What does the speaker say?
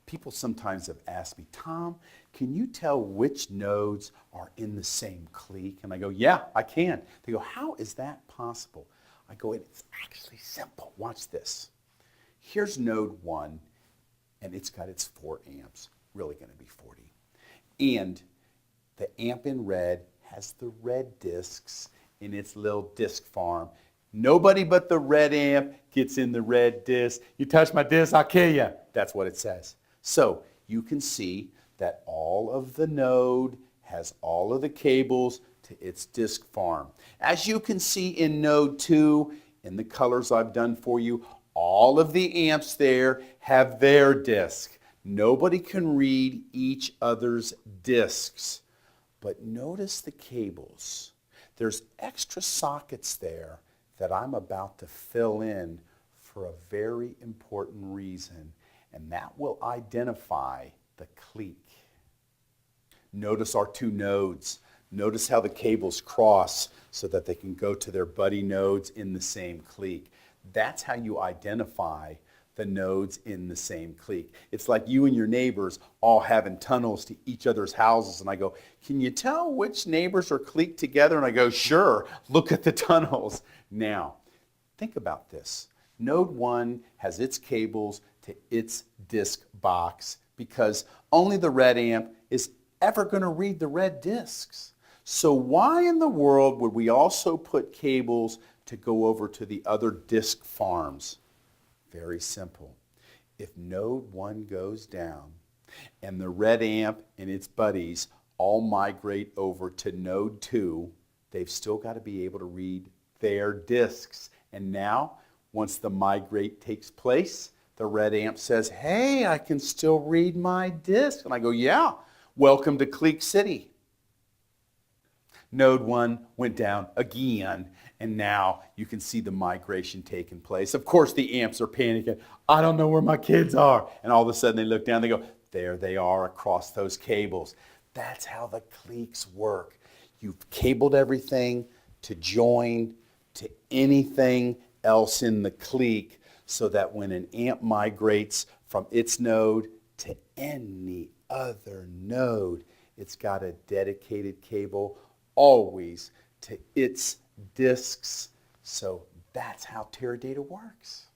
People sometimes have asked me, Tom, can you tell which nodes are in the same clique? And I go, yeah, I can. They go, how is that possible? I go, it's actually simple. Watch this. Here's node 1, and it's got its 4 amps, really going to be 40. And the amp in red has the red discs in its little disc farm. Nobody but the red amp gets in the red disc. You touch my disc, I'll kill you. That's what it says. So you can see that all of the node has all of the cables to its disc farm. As you can see in node 2, in the colors I've done for you, all of the amps there have their disc. Nobody can read each other's discs. But notice the cables. There's extra sockets there that I'm about to fill in for a very important reason, and that will identify the clique. Notice our 2 nodes. Notice how the cables cross so that they can go to their buddy nodes in the same clique. That's how you identify the nodes in the same clique. It's like you and your neighbors all having tunnels to each other's houses, and I go, can you tell which neighbors are cliqued together? And I go, sure, look at the tunnels. Now, think about this. Node 1 has its cables to its disc box because only the red amp is ever going to read the red discs. So why in the world would we also put cables to go over to the other disc farms? Very simple. If node 1 goes down and the red amp and its buddies all migrate over to node 2, they've still got to be able to read their discs. And now, once the migrate takes place, the red amp says, hey, I can still read my disc. And I go, yeah, welcome to Clique City. Node 1 went down again, and now you can see the migration taking place. Of course, the amps are panicking. I don't know where my kids are. And all of a sudden they look down, they go, there they are across those cables. That's how the cliques work. You've cabled everything to join to anything else in the clique so that when an amp migrates from its node to any other node, it's got a dedicated cable always to its discs. So that's how Teradata works.